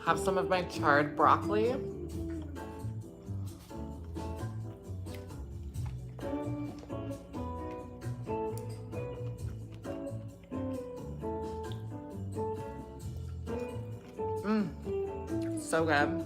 have some of my charred broccoli. So good.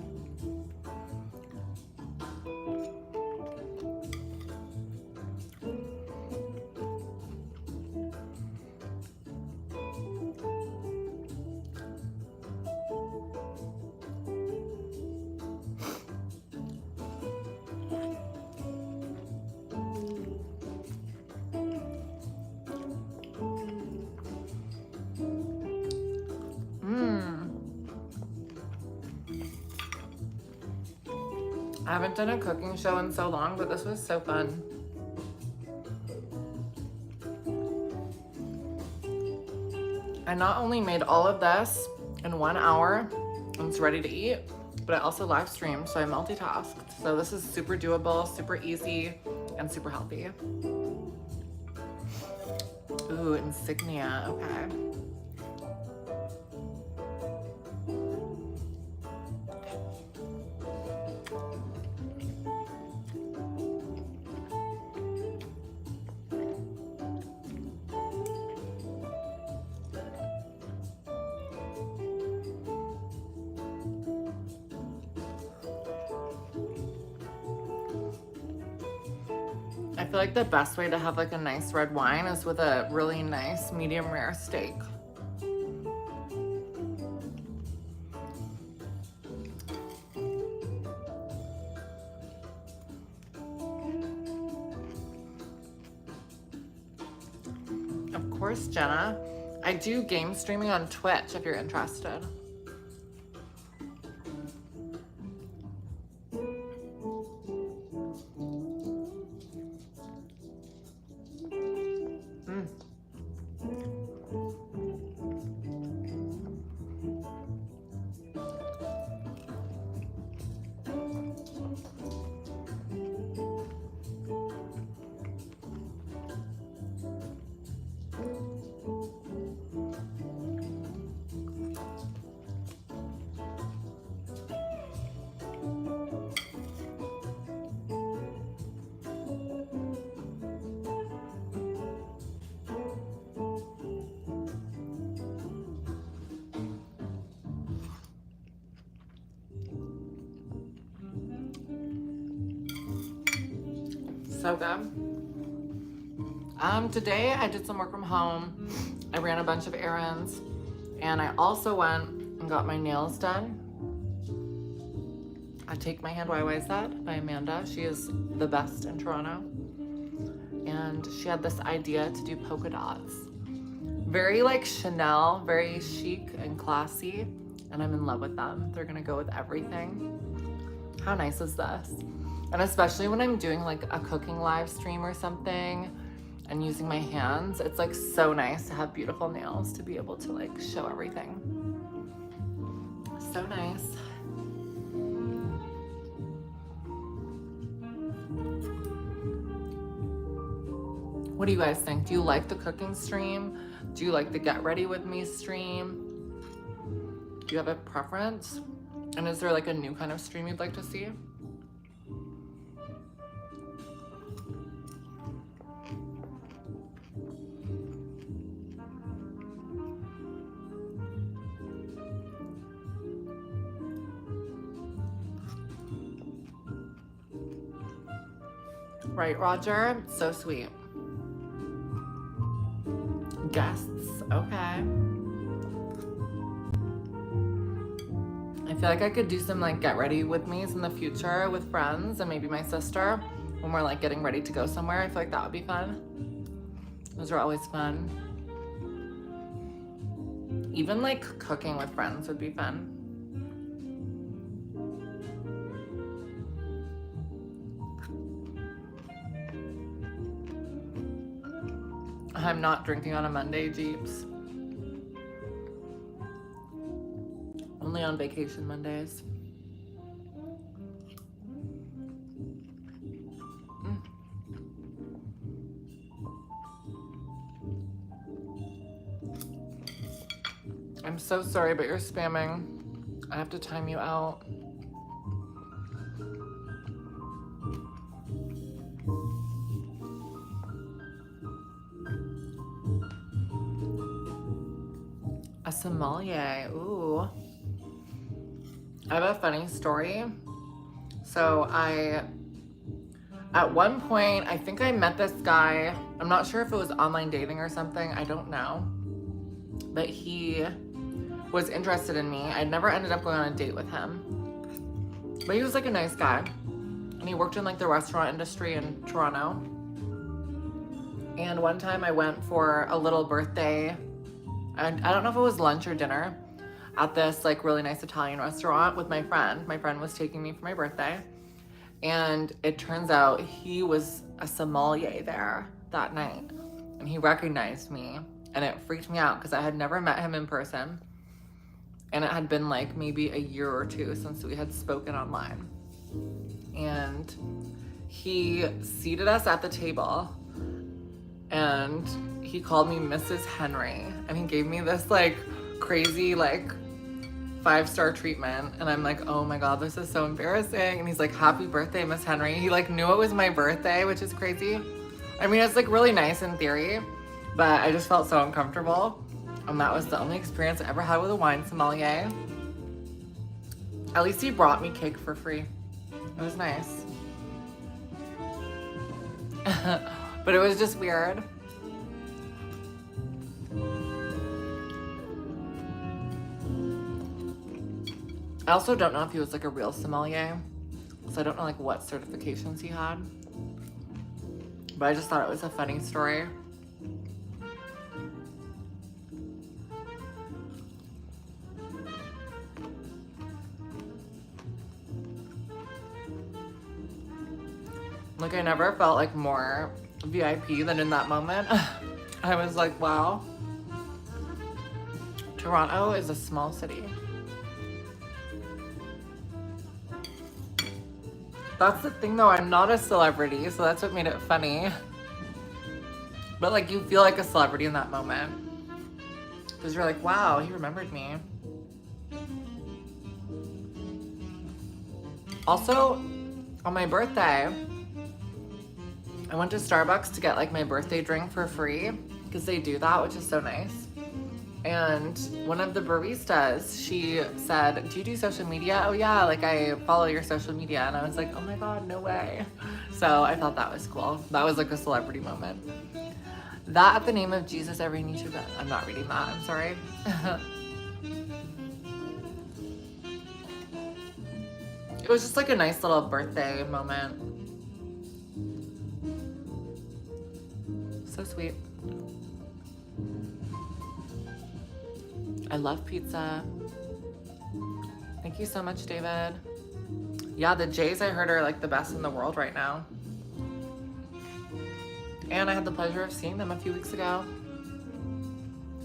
I haven't done a cooking show in so long, but this was so fun. I not only made all of this in 1 hour and it's ready to eat, but I also live streamed, so I multitasked. So this is super doable, super easy, and super healthy. Ooh, insignia, okay. I feel like the best way to have like a nice red wine is with a really nice medium rare steak. Of course, Jenna. I do game streaming on Twitch if you're interested. So good. Today I did some work from home. I ran a bunch of errands, and I also went and got my nails done. I Take My Hand Why Is That by Amanda. She is the best in Toronto. And she had this idea to do polka dots. Very like Chanel, very chic and classy, and I'm in love with them. They're gonna go with everything. How nice is this? And especially when I'm doing like a cooking live stream or something and using my hands, it's like so nice to have beautiful nails to be able to like show everything. So nice. What do you guys think? Do you like the cooking stream? Do you like the get ready with me stream? Do you have a preference? And is there like a new kind of stream you'd like to see? Right, Roger? So sweet. Guests, okay. I feel like I could do some like get ready with me's in the future with friends and maybe my sister when we're like getting ready to go somewhere. I feel like that would be fun. Those are always fun. Even like cooking with friends would be fun. I'm not drinking on a Monday, Jeeps. Only on vacation Mondays. I'm so sorry, but you're spamming I have to time you out. A sommelier, ooh. I have a funny story. So at one point, I think I met this guy. I'm not sure if it was online dating or something. I don't know. But he was interested in me. I never ended up going on a date with him. But he was like a nice guy. And he worked in like the restaurant industry in Toronto. And one time I went for a little birthday, and I don't know if it was lunch or dinner, at this like really nice Italian restaurant with my friend. My friend was taking me for my birthday. And it turns out he was a sommelier there that night. And he recognized me. And it freaked me out because I had never met him in person. And it had been like maybe a year or two since we had spoken online. And he seated us at the table. And he called me Mrs. Henry. And he gave me this like crazy like 5-star treatment. And I'm like, oh my God, this is so embarrassing. And he's like, happy birthday, Miss Henry. He like knew it was my birthday, which is crazy. I mean, it's like really nice in theory, but I just felt so uncomfortable. And that was the only experience I ever had with a wine sommelier. At least he brought me cake for free. It was nice. But it was just weird. I also don't know if he was like a real sommelier, so I don't know like what certifications he had. But I just thought it was a funny story. Like I never felt like more VIP than in that moment. I was like, wow. Toronto is a small city. That's the thing though, I'm not a celebrity, so that's what made it funny. But like you feel like a celebrity in that moment. Because you're like, wow, he remembered me. Also, on my birthday, I went to Starbucks to get like my birthday drink for free because they do that, which is so nice. And one of the baristas, she said, do you do social media? Oh yeah, like I follow your social media. And I was like, oh my God, no way. So I thought that was cool. That was like a celebrity moment. That at the name of Jesus, every knee should bow. I'm not reading that, I'm sorry. It was just like a nice little birthday moment. So sweet. I love pizza. Thank you so much, David. Yeah, the J's I heard are like the best in the world right now. And I had the pleasure of seeing them a few weeks ago.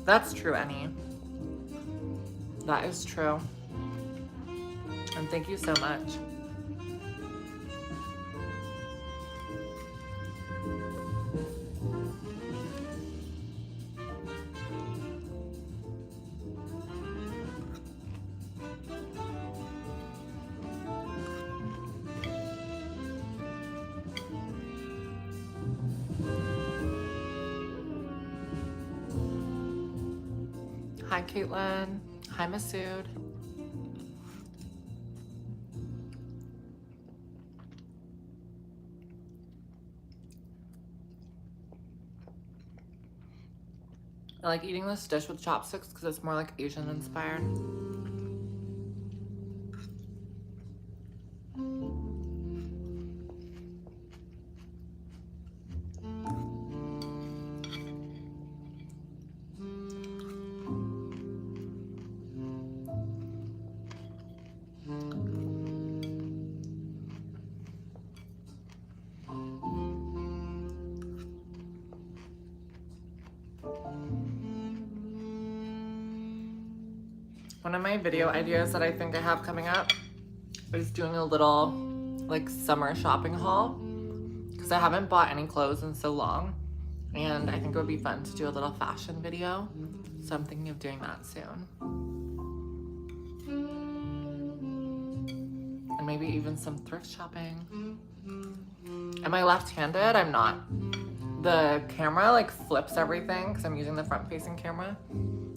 That's true, Annie. That is true. And thank you so much. Hi, Caitlin. Hi, Masood. I like eating this dish with chopsticks because it's more like Asian inspired. One of my video ideas that I think I have coming up is doing a little like summer shopping haul because I haven't bought any clothes in so long and I think it would be fun to do a little fashion video. So I'm thinking of doing that soon. and maybe even some thrift shopping. Am I left-handed? I'm not. The camera like flips everything because I'm using the front-facing camera.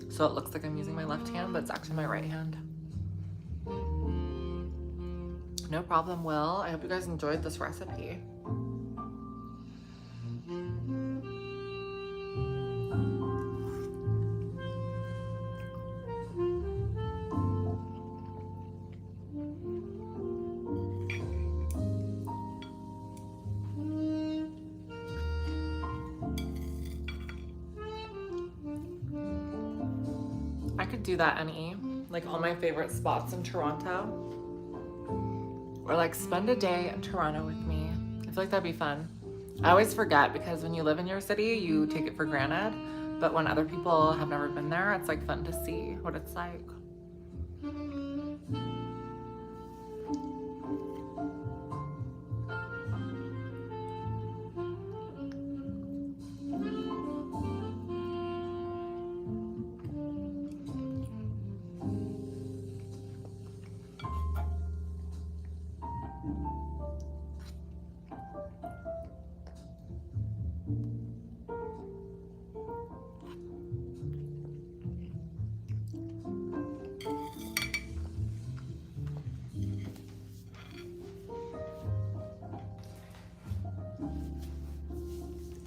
So it looks like I'm using my left hand, but it's actually my right hand. No problem, Will. I hope you guys enjoyed this recipe. I could do that and eat like all my favorite spots in Toronto, or like spend a day in Toronto with me. I feel like that'd be fun. I always forget because when you live in your city, you take it for granted. But when other people have never been there, it's like fun to see what it's like.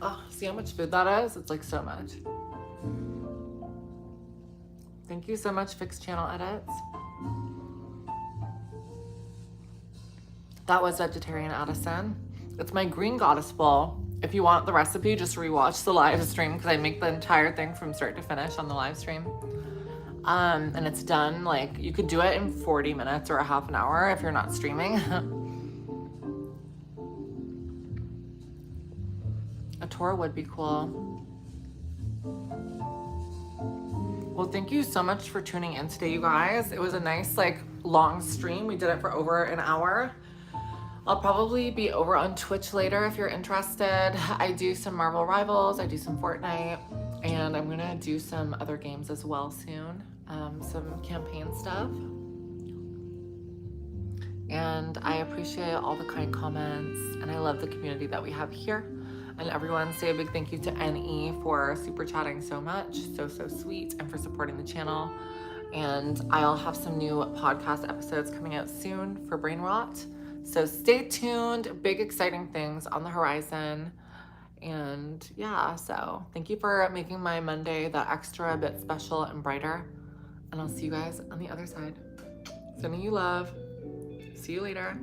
Oh, see how much food that is? It's like so much. Thank you so much, Fixed Channel Edits. That was vegetarian Addison. It's my green goddess bowl. If you want the recipe, just rewatch the live stream because I make the entire thing from start to finish on the live stream. And it's done, like, you could do it in 40 minutes or a half an hour if you're not streaming. A tour would be cool. Well, thank you so much for tuning in today, you guys. It was a nice, like, long stream. We did it for over an hour. I'll probably be over on Twitch later if you're interested. I do some Marvel Rivals, I do some Fortnite, and I'm gonna do some other games as well soon. Some campaign stuff. And I appreciate all the kind comments, and I love the community that we have here. And everyone, say a big thank you to NE for super chatting so much, so sweet, and for supporting the channel. And I'll have some new podcast episodes coming out soon for Brain Rot. So stay tuned, big exciting things on the horizon. And yeah, so thank you for making my Monday that extra bit special and brighter. And I'll see you guys on the other side. Sending you love. See you later.